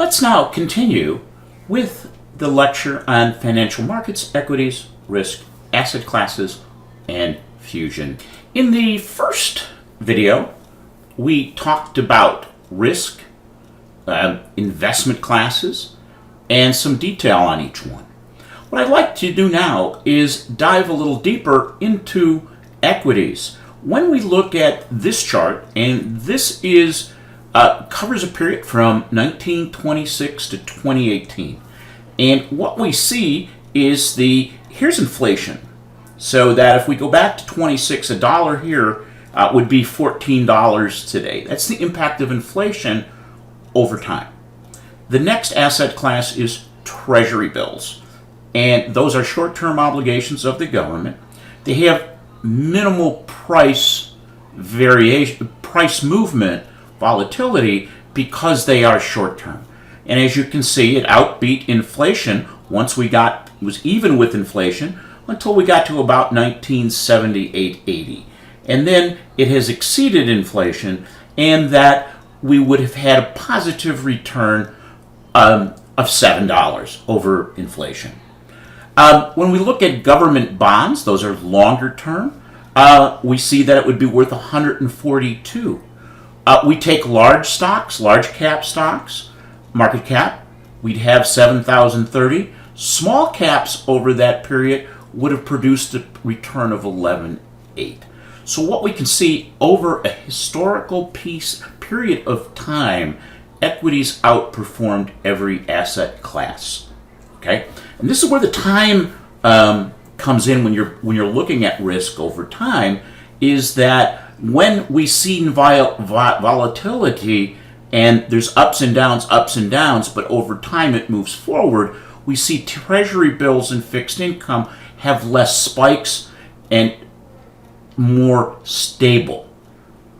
Let's now continue with the lecture on financial markets, equities, risk, asset classes, and fusion. In the first video, we talked about risk, investment classes, and some detail on each one. What I'd like to do now is dive a little deeper into equities. When we look at this chart, and this is covers a period from 1926 to 2018, and what we see is here's inflation. So that if we go back to 26, a dollar here would be $14 today. That's the impact of inflation over time. The next asset class is treasury bills, and those are short-term obligations of the government. They have minimal price variation, price movement volatility, because they are short-term. And as you can see, it outbeat inflation once it was even with inflation until we got to about 1978-80. And then it has exceeded inflation, and that we would have had a positive return of $7 over inflation. When we look at government bonds, those are longer term, we see that it would be worth 142. We take large stocks, large cap stocks, market cap, we'd have 7,030. Small caps over that period would have produced a return of 11.8. So what we can see over a historical period of time, equities outperformed every asset class. Okay, and this is where the time comes in when you're looking at risk over time. Is that when we see volatility and there's ups and downs, but over time it moves forward, we see treasury bills and fixed income have less spikes and more stable.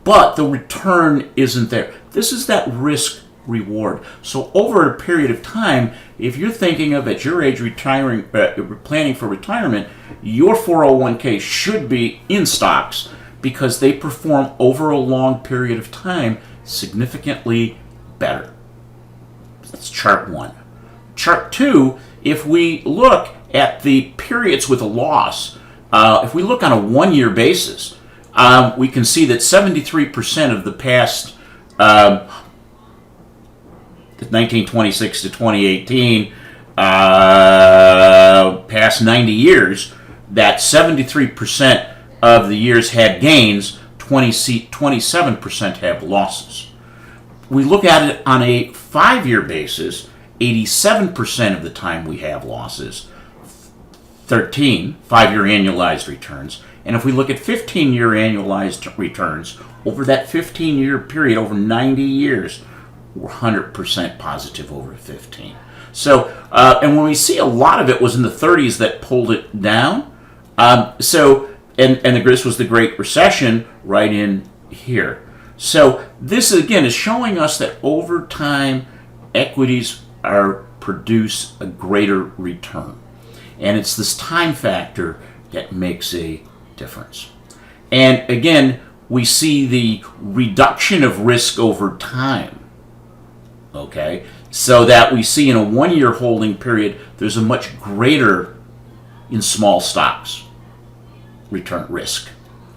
But the return isn't there. This is that risk reward. So over a period of time, if you're thinking of at your age retiring, planning for retirement, your 401k should be in stocks because they perform over a long period of time significantly better. That's chart 1. Chart 2, if we look at the periods with a loss, if we look on a 1-year basis, we can see that 73% of the past 1926 to 2018, past 90 years, that 73% of the years had gains, 27% have losses. We look at it on a 5-year basis, 87% of the time we have losses, 5-year annualized returns. And if we look at 15-year annualized returns, over that 15-year period, over 90 years, we're 100% positive over 15. So, and when we see a lot of it was in the 30s that pulled it down. This was the Great Recession right in here. So this again is showing us that over time, equities produce a greater return. And it's this time factor that makes a difference. And again, we see the reduction of risk over time. Okay, so that we see in a 1-year holding period, there's a much greater in small stocks return risk,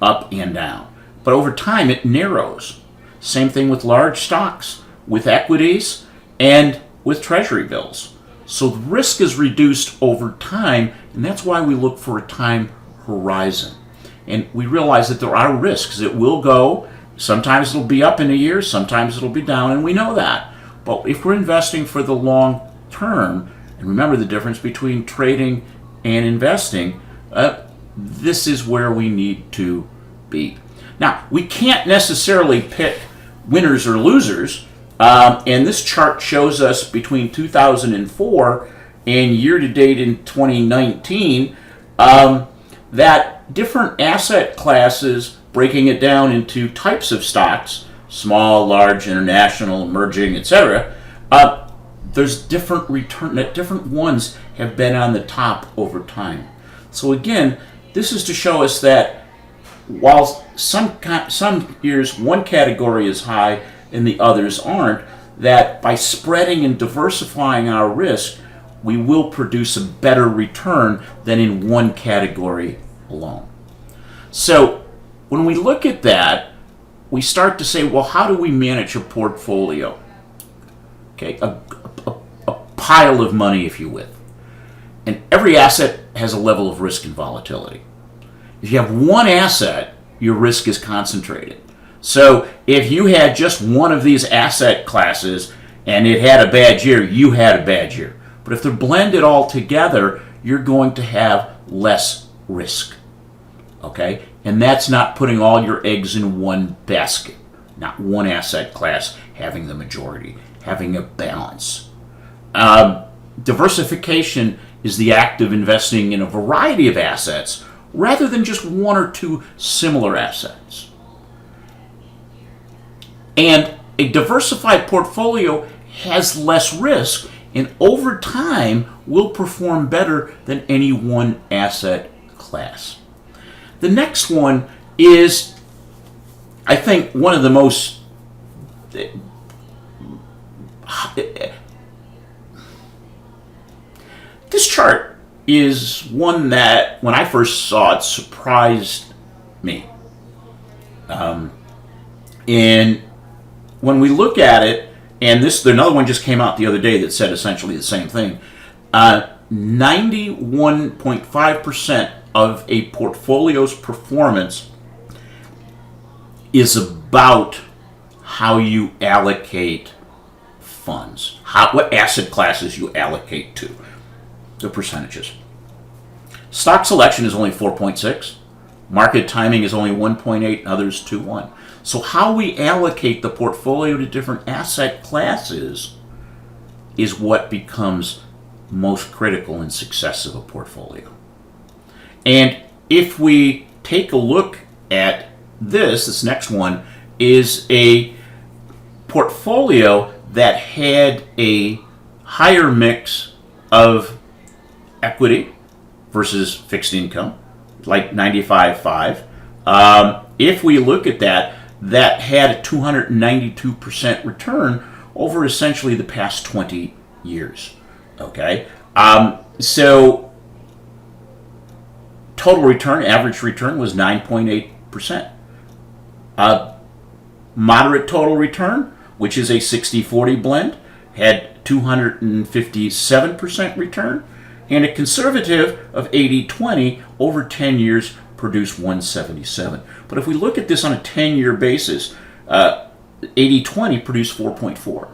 up and down. But over time, it narrows. Same thing with large stocks, with equities, and with treasury bills. So the risk is reduced over time, and that's why we look for a time horizon. And we realize that there are risks. It will go. Sometimes it'll be up in a year, sometimes it'll be down, and we know that. But if we're investing for the long term, and remember the difference between trading and investing, this is where we need to be. Now, we can't necessarily pick winners or losers, and this chart shows us between 2004 and year-to-date in 2019 that different asset classes, breaking it down into types of stocks, small, large, international, emerging, etc., there's different return, that different ones have been on the top over time. So again, this is to show us that while some years one category is high and the others aren't, that by spreading and diversifying our risk, we will produce a better return than in one category alone. So when we look at that, we start to say, well, how do we manage a portfolio? Okay, a pile of money, if you will. And every asset has a level of risk and volatility. If you have one asset, your risk is concentrated. So if you had just one of these asset classes and it had a bad year, you had a bad year. But if they're blended all together, you're going to have less risk. Okay? And that's not putting all your eggs in one basket. Not one asset class having the majority, having a balance. Diversification is the act of investing in a variety of assets rather than just one or two similar assets. And a diversified portfolio has less risk and over time will perform better than any one asset class. The next one is, I think, one of the most this chart is one that, when I first saw it, surprised me. And when we look at it, and another one just came out the other day that said essentially the same thing, 91.5% of a portfolio's performance is about how you allocate funds, what asset classes you allocate to, the percentages. Stock selection is only 4.6, market timing is only 1.8, and others 2.1. So how we allocate the portfolio to different asset classes is what becomes most critical in success of a portfolio. And if we take a look at this next one is a portfolio that had a higher mix of equity versus fixed income, like 95.5. If we look at that had a 292% return over essentially the past 20 years. Okay, so total return, average return was 9.8%. Moderate total return, which is a 60-40 blend, had 257% return, and a conservative of 80-20 over 10 years produced 177. But if we look at this on a 10-year basis, 80-20 produced 4.4,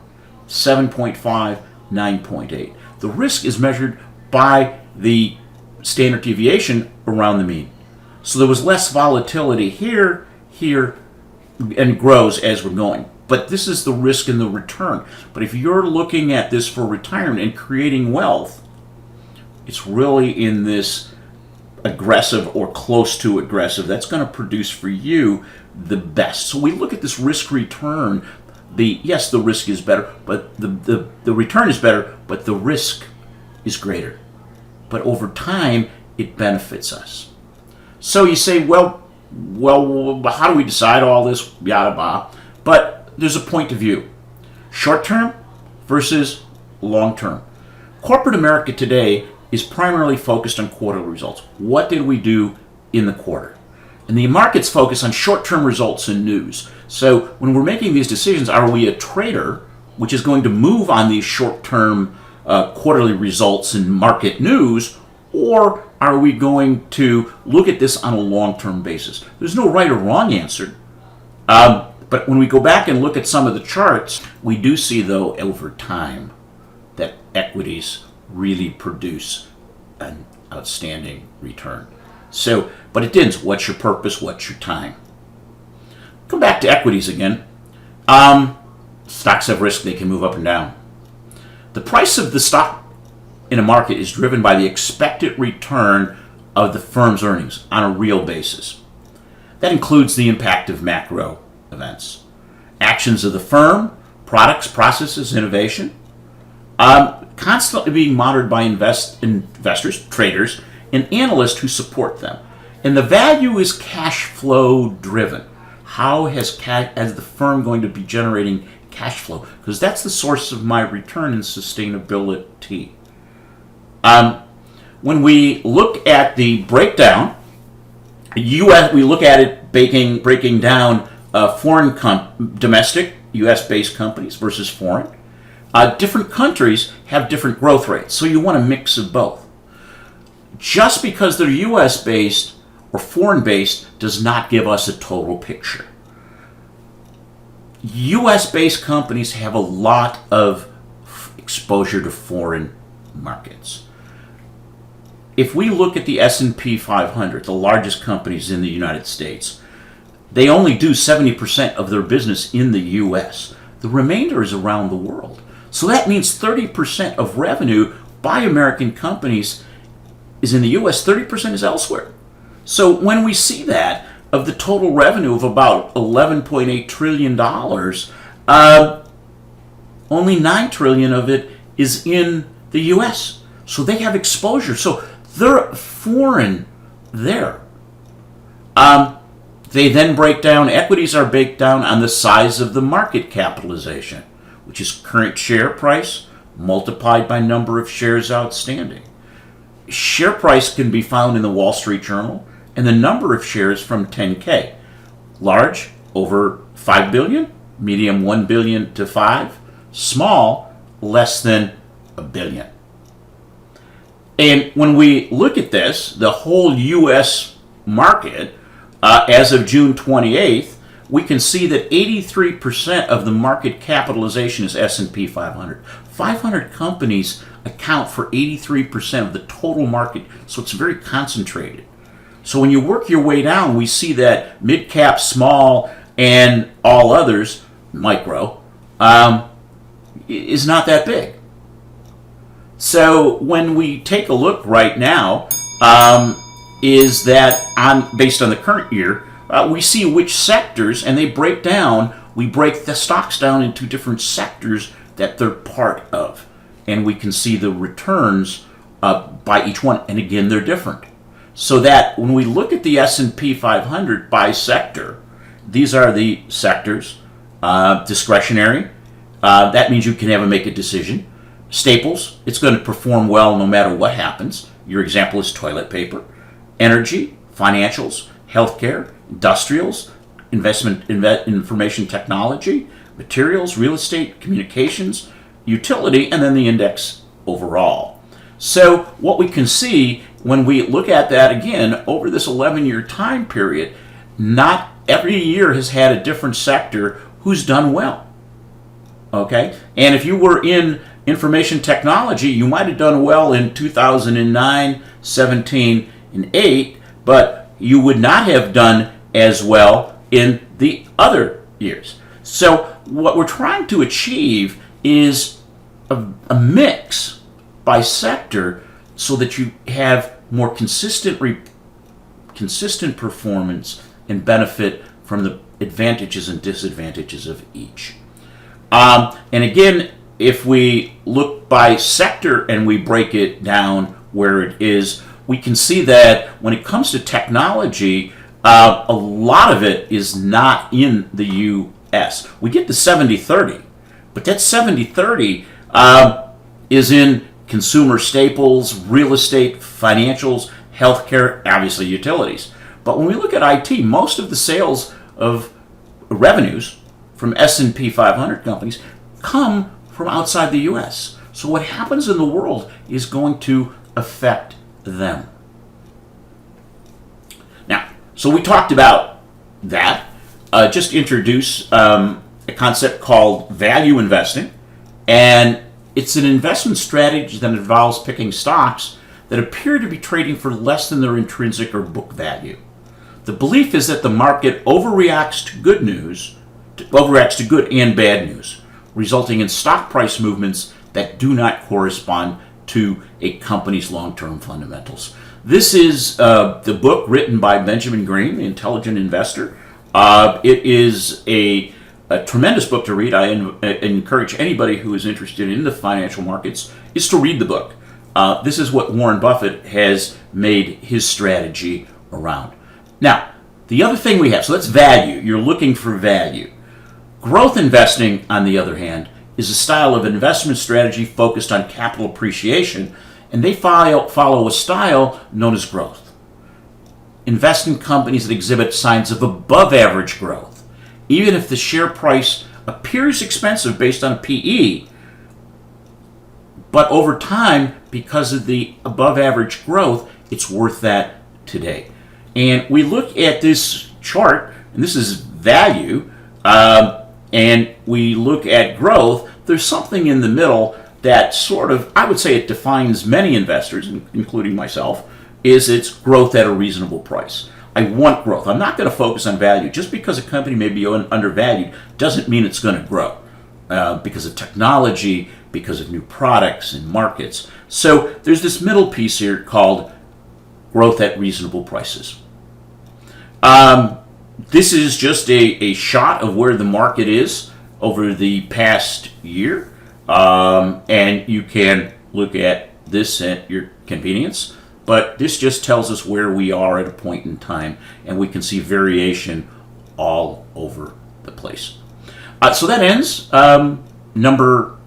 7.5, 9.8. The risk is measured by the standard deviation around the mean. So there was less volatility here, and grows as we're going. But this is the risk and the return. But if you're looking at this for retirement and creating wealth, it's really in this aggressive or close to aggressive that's going to produce for you the best. So we look at this risk return. Yes, the risk is better, but the return is better, but the risk is greater. But over time, it benefits us. So you say, well, how do we decide all this? Yada blah. But there's a point of view. Short term versus long term. Corporate America today is primarily focused on quarterly results. What did we do in the quarter? And the market's focused on short-term results and news. So when we're making these decisions, are we a trader, which is going to move on these short-term quarterly results and market news, or are we going to look at this on a long-term basis? There's no right or wrong answer. But when we go back and look at some of the charts, we do see, though, over time, that equities really produce an outstanding return. So, but it depends. What's your purpose? What's your time? Come back to equities again. Stocks have risk. They can move up and down. The price of the stock in a market is driven by the expected return of the firm's earnings on a real basis. That includes the impact of macro events, actions of the firm, products, processes, innovation, constantly being monitored by investors, traders, and analysts who support them. And the value is cash flow driven. How is the firm going to be generating cash flow, because that's the source of my return and sustainability. When we look at the breakdown, U.S. we look at it breaking down domestic U.S.-based companies versus foreign. Different countries have different growth rates, so you want a mix of both. Just because they're U.S.-based or foreign-based does not give us a total picture. U.S.-based companies have a lot of exposure to foreign markets. If we look at the S&P 500, the largest companies in the United States, they only do 70% of their business in the U.S. The remainder is around the world. So that means 30% of revenue by American companies is in the U.S., 30% is elsewhere. So when we see that, of the total revenue of about $11.8 trillion, only $9 trillion of it is in the U.S. So they have exposure. So they're foreign there. They then break down, equities are break down on the size of the market capitalization, which is current share price multiplied by number of shares outstanding. Share price can be found in the Wall Street Journal, and the number of shares from 10K. Large, over 5 billion, medium 1 billion to 5, small, less than a billion. And when we look at this, the whole U.S. market, as of June 28th, we can see that 83% of the market capitalization is S&P 500. 500 companies account for 83% of the total market, so it's very concentrated. So when you work your way down, we see that mid-cap, small, and all others, micro, is not that big. So when we take a look right now, is that based on the current year, we see which sectors, and they break down, we break the stocks down into different sectors that they're part of. And we can see the returns by each one, and again, they're different. So that when we look at the S&P 500 by sector, these are the sectors. Discretionary, that means you can never make a decision. Staples, it's going to perform well no matter what happens. Your example is toilet paper. Energy, financials, healthcare, industrials, information technology, materials, real estate, communications, utility, and then the index overall. So what we can see when we look at that again over this 11-year time period, not every year has had a different sector who's done well. Okay? And if you were in information technology, you might have done well in 2009, 17, and 8, but you would not have done as well in the other years. So what we're trying to achieve is a mix by sector so that you have more consistent performance and benefit from the advantages and disadvantages of each. And again, if we look by sector and we break it down where it is, we can see that when it comes to technology, a lot of it is not in the U.S. We get the 70-30, but that 70-30 is in consumer staples, real estate, financials, healthcare, obviously utilities. But when we look at IT, most of the sales of revenues from S&P 500 companies come from outside the U.S. So what happens in the world is going to affect them. Now, so we talked about that. Just introduce a concept called value investing. And it's an investment strategy that involves picking stocks that appear to be trading for less than their intrinsic or book value. The belief is that the market overreacts to good and bad news, resulting in stock price movements that do not correspond to a company's long-term fundamentals. This is the book written by Benjamin Green, The Intelligent Investor. It is a tremendous book to read. I encourage anybody who is interested in the financial markets is to read the book. This is what Warren Buffett has made his strategy around. Now, the other thing we have, so that's value. You're looking for value. Growth investing, on the other hand, is a style of investment strategy focused on capital appreciation, and they follow a style known as growth. Invest in companies that exhibit signs of above average growth. Even if the share price appears expensive based on a PE, but over time, because of the above average growth, it's worth that today. And we look at this chart, and this is value, and we look at growth. There's something in the middle that sort of, I would say it defines many investors, including myself, is it's growth at a reasonable price. I want growth. I'm not going to focus on value. Just because a company may be undervalued doesn't mean it's going to grow because of technology, because of new products and markets. So there's this middle piece here called growth at reasonable prices. This is just a shot of where the market is over the past year, and you can look at this at your convenience. But this just tells us where we are at a point in time, and we can see variation all over the place. So that ends number